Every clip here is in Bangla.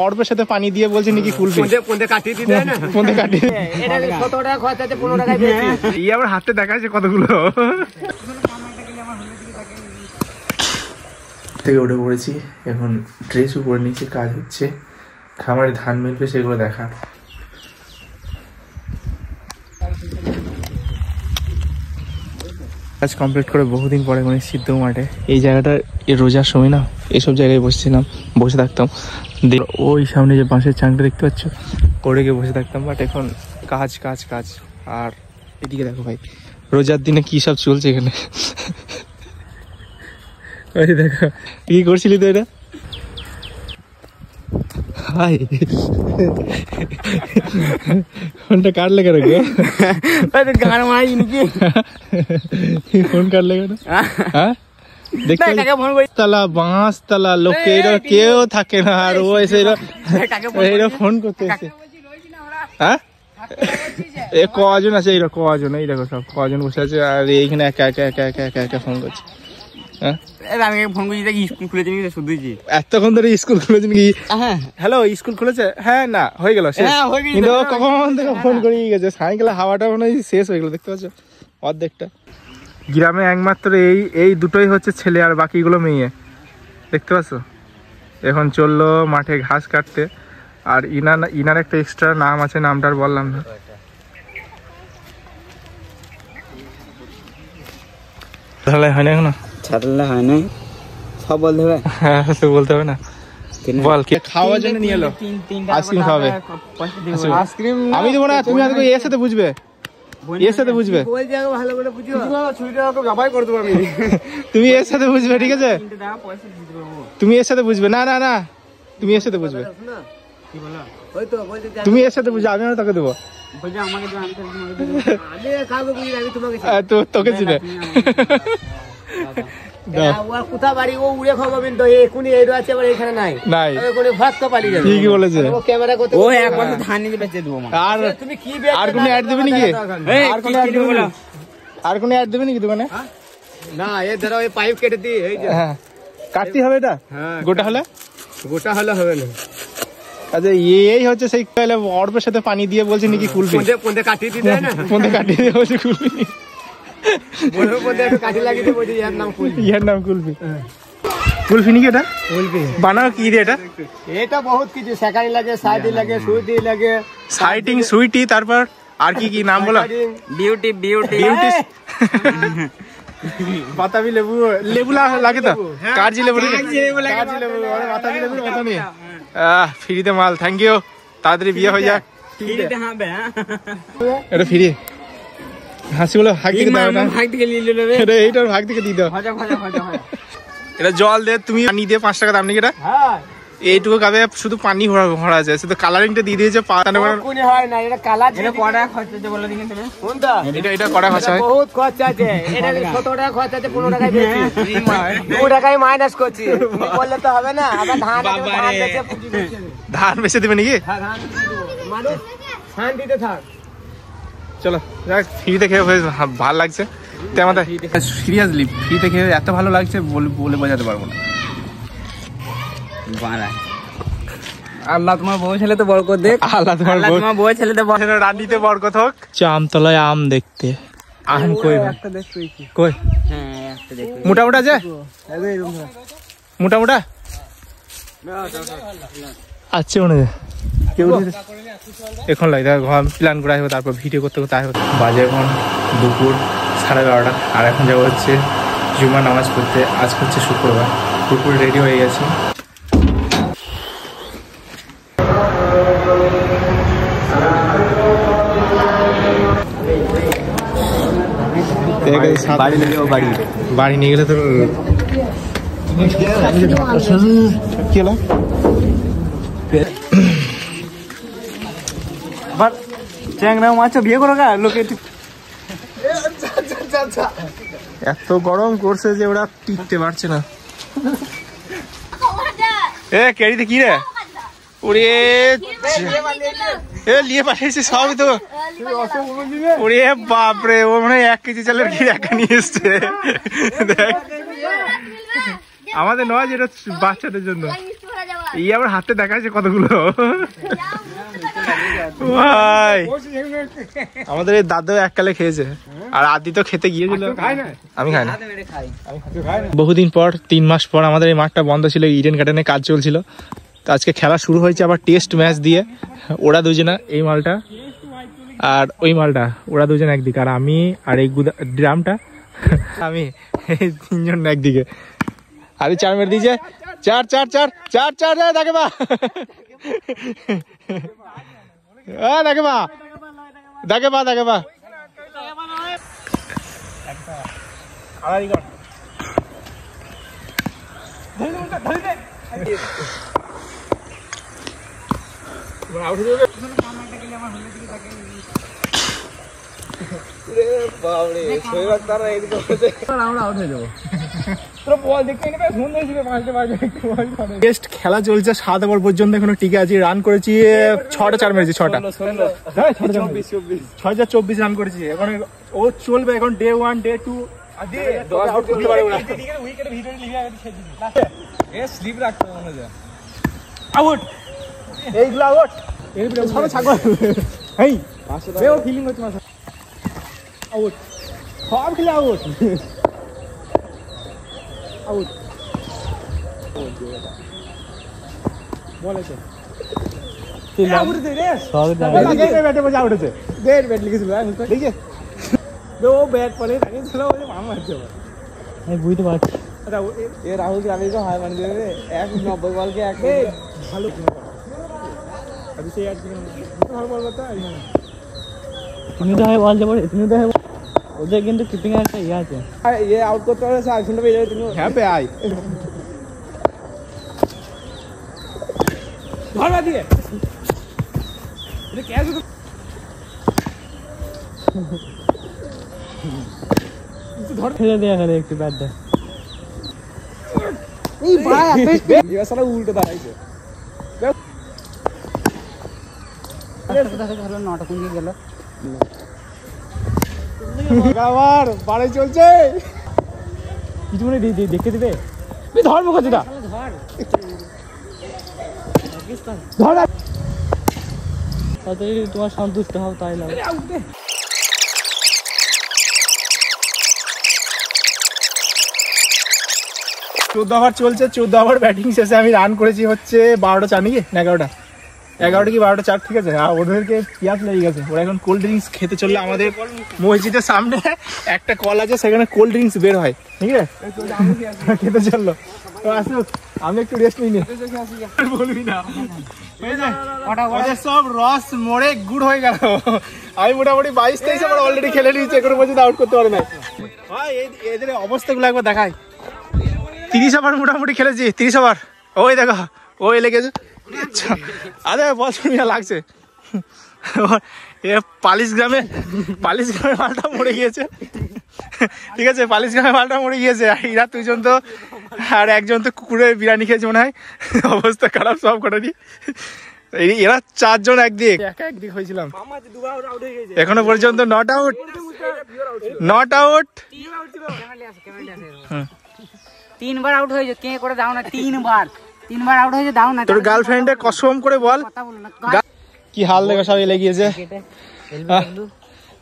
অর্পের সাথে পানি দিয়ে বলছে নাকি কুলফি আবার হাতে দেখা যাচ্ছে কতগুলো থেকে উঠে পড়েছি। এখন ড্রেসও পরে নিয়েছি, কাজ হচ্ছে, খামারে ধান মিলবে সেগুলো দেখা। কাজ কমপ্লিট করে বহুদিন পরে মানে সিদ্ধ মাঠে এই জায়গাটা রোজার সময় না এইসব জায়গায় বসেছিলাম, বসে থাকতাম। ওই সামনে যে বাঁশের চাংটা দেখতে পাচ্ছ করে গিয়ে বসে থাকতাম। বাট এখন কাজ কাজ কাজ। আর এদিকে দেখো ভাই রোজার দিনে কি সব চলছে এখানে। ওই দেখো কি করছিলি তো এটা। হাই ফোনটা কাটলে কেন গো? গান মারাই নাকি ফোন কাটলে কেন? হ্যাঁ তালা বাঁশ তালা লোকে কেউ থাকে না, আর ও এসে এরা ফোন করতে এসে। হ্যাঁ এ কজন আছে? এইরকম কজন, এই দেখো সব কজন বসে আছে, আর এইখানে একা একা একা একা একা একা ফোন করছে। হ্যাঁ ফোন করছি স্কুল খুলেছে শুধুছি এতক্ষণ ধরে স্কুল খুলেছে নাকি? হ্যালো স্কুল খুলেছে? হ্যাঁ না হয়ে গেল কিন্তু কখন থেকে ফোন করে গেছে। সাইকেলে হাওয়াটা মনে হয় শেষ হয়ে গেল, দেখতে পাচ্ছ অর্ধেকটা। গ্রামে একমাত্র এই দুটোই হচ্ছে ছেলে, আর বাকিগুলো মেয়ে, দেখতে পাচ্ছ। এখন চললো মাঠে ঘাস কাটতে। আর ইনার একটা এক্সট্রা নাম আছে, নামটা আর বললাম না। তাহলে হয় না এখনো ছাড়লে হয় না, সব বলতে হবে। হ্যাঁ বলতে হবে না, বল কি খাওয়ার জন্য নিয়ে এলো? আইসক্রিম খাবে। আইসক্রিম আমি দেবো না, তুমি আজকে এর সাথে বুঝবে, এর সাথে বুঝবে, তুমি এর সাথে বুঝবে, ঠিক আছে? তুমি এর সাথে বুঝবে। না না না তুমি এর সাথে বুঝবে, তুমি এর সাথে বুঝবে, আমি তোকে দেবো। তোকে চিনে আর কোনো অ্যাড দেবে নাকি দোকানে? না এর দ্বারা ওই পাইপ কেটে দিয়ে কাটতে হবে। এটা গোটা হলে হবে না। আচ্ছা এই হচ্ছে সেই অর্পের সাথে পানি দিয়ে বলছে নাকি কুলফি কাটিয়ে দিয়ে বলছে কুলফি। কুলফি নাকি এটা? বানাও কি দিয়ে এটা? এটা বহুত কিছু শাকারি লাগে, সাইডি লাগে, সুইটি লাগে, সাইটিং সুইটি, তারপর আর কি কি নাম বলো? বিউটি বিউটি বিউটি বাতাবি লেবু, লেবু লাগে তো, কাগজি লেবু, বাতাবি লেবুর কথা নেই। ফ্রিতে মাল, থ্যাংক ইউ। তাড়াতাড়ি বিয়ে হয়ে যাক। এটা ফ্রি হাসিগুলো ভাগ থেকে দাও না, এইটার ভাগ থেকে দিয়ে দাও। এটা জল দে, তুমি পানি দিয়ে 5 টাকা দাম নাকি এটা? এইটুকু কাবে শুধু পানি ভরা যায়, শুধু কালারিংটা দিয়ে দিয়েছে। এটা কড়া খরচা হয়, বহুত খরচা আছে। এটা 17 টাকা খরচা আছে, 15 টাকায় বেশি, 2 টাকায় মাইনাস করছি। বললে তো হবে না, আবার ধান বেচে দিবে নাকি? মানুষ শান্তিতে থাক। চলো ফ্রিতে খেয়ে ভালো লাগছে। সিরিয়াসলি ফ্রিতে খেয়ে এত ভালো লাগছে বলে বোঝাতে পারবো না। আল্লাহ তোমার বউ ছেলে তো বরকত দেখ, আল্লাহ তোমার বউ ছেলে তো রান্নিতে বরকত হোক। আমতলায় আম দেখতে, আম কই কই? মোটা মোটা আছে, মোটা মোটা আচ্ছা মনে কেউ এখন লাগে ঘর প্ল্যান করা হবে, তারপর ভিডিও করতে করতে আসবে। বাজে এখন দুপুর 11:30, আর এখন যাবো হচ্ছে জুমা নামাজ পড়তে। আজ হচ্ছে শুক্রবার, দুপুর রেডি হয়ে গেছি। বাড়ি নিয়ে গেলে তো কি হলো? চ্যাংরা মাছ বিয়ে করো গা লোকে। এত গরম করছে যে ওরা টিকতে পারছে না। এ কেড়িতে কি রে? ওরে নিয়ে পাঠিয়েছে সবই তো। ওরে বাপরে, ও মনে হয় 1 কেজি চালের ঘি একা নিয়ে এসছে। দেখ আমাদের নয়, যেটা বাচ্চাদের জন্য। এই আবার হাতে দেখাচ্ছে কতগুলো ভাই। আমাদের এই দাদু এককালে খেয়েছে, আর আদি তো খেতে গিয়েছিল। আমি খাই না। বহুদিন পর 3 মাস পর আমাদের এই মাঠটা বন্ধ ছিল, ইডেন গার্ডেনে কাজ চলছিল। তো আজকে খেলা শুরু হয়েছে আবার টেস্ট ম্যাচ দিয়ে। ওরা দুজনা, এই মালটা আর ওই মালটা, ওরা দুজন একদিকে, আর আমি আর এই ড্রামটা আমি, এই 3 জন একদিকে। আরে 4 মেরে দিয়েছে, 4 4 4 4 4 দেখে বা দেখে বা দেখে বা দেখে বা খেলা চলছে 7 ওভার পর্যন্ত, এখনো টিকে আছি। রান করেছি 6টা 4 মেরেছি, 6টা 24 রান করেছি। এখন ও চলবে, এখন ডে 1 ডে 2 আউট, এইগুলো আউট, ছাগল ফিলিং হচ্ছে আউট, সব খেলে আউট আউট বলেছে। বুঝতে পারছি রাহুল গ্রামে তো হার মানে দেবে 190 বলকে এক ভালো তুমি তো হয় বল যাবে, তুমি তো ওদের কিন্তু কিপিং এর একটা ইয়ে আছে, ইয়ে আউট করতে পারলে সার্ভিসটা পেয়ে যাবে তুমি। হ্যাঁ পে আই ধরা দিয়ে এটা ক্যাচ ধর ফেলে দেয়া গেল একটু ব্যাটটা। এই ভাই এবার সালা উল্টো দাঁড়াইছে। নটা কোন গেল আবার বাড়ি চলছে কিছু মনে দেখতে দিবে। ধর মুখ যেটা ধর তোমার সন্তুষ্ট হও তাই লাগে। 14 ওভার চলছে, 14 ওভার ব্যাটিং শেষে আমি রান করেছি হচ্ছে 12টা 4 নাকি 11টা 11টা কি 12টা 4, ঠিক আছে। আর ওদেরকে পিয়াস লেগে গেছে, ওরা এখন কোল্ড ড্রিঙ্কস খেতে চললে। আমাদের মসজিদের সামনে একটা কল আছে, সেখানে কোল্ড ড্রিঙ্কস বের হয়, ঠিক আছে, খেতে চললো। তো আসুক, আমি একটু রেস্ট নিই, বলবি না সব রস মরে গুড় হয়ে গেল। আমি মোটামুটি 22-23 ওভার অলরেডি খেলে নিয়েছি, এখনো পর্যন্ত আউট করতে পারে না। এদের অবস্থাগুলো একবার দেখায়। 30 ওভার মোটামুটি খেলেছি, 30 ওভার। ওই দেখো ওই লেগেছে, আরে বছর লাগছে। পালিশ গ্রামে মালটা মরে গিয়েছে, ঠিক আছে, পালিশ গ্রামে মালটা মরে গিয়েছে। এরা 2 জন তো, আর একজন তো কুকুরের বিরিয়ানি খেয়েছে মনে হয়। অবস্থা খারাপ সব কটারই। এরা 4 জন একদিক, একদিক হয়েছিলাম। এখনো পর্যন্ত নট আউট। 3 বার আউট হয়েছে, কে করে দাও না, 3 বার আউট হয়েছে, দাও না। তোর গার্লফ্রেন্ডের কসম করে বল কি হাল দেখো, সব এলে গিয়েছে।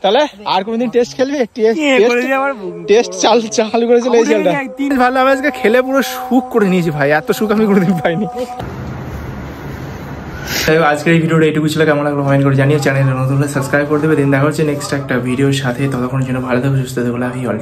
তাহলে আর কোনদিন টেস্ট খেলবি? টেস্ট চালু করেছিল এই ছেলেটা। ভালো, আমি আজকে খেলে পুরো সুখ করে নিয়েছি ভাই, এত সুখ আমি কোনোদিন পাইনি। আজকের এই ভিডিওটা এইটুকু ছিল, কেমন লাগলো কমেন্ট করে জানিয়ে, চ্যানেলে নতুন হলে সাবস্ক্রাইব করে দেবে। দিন দেখা হচ্ছে নেক্সট একটা ভিডিওর সাথে, ততক্ষণের জন্য ভালো থাকবে, সুস্থ থাকবে। Love you all.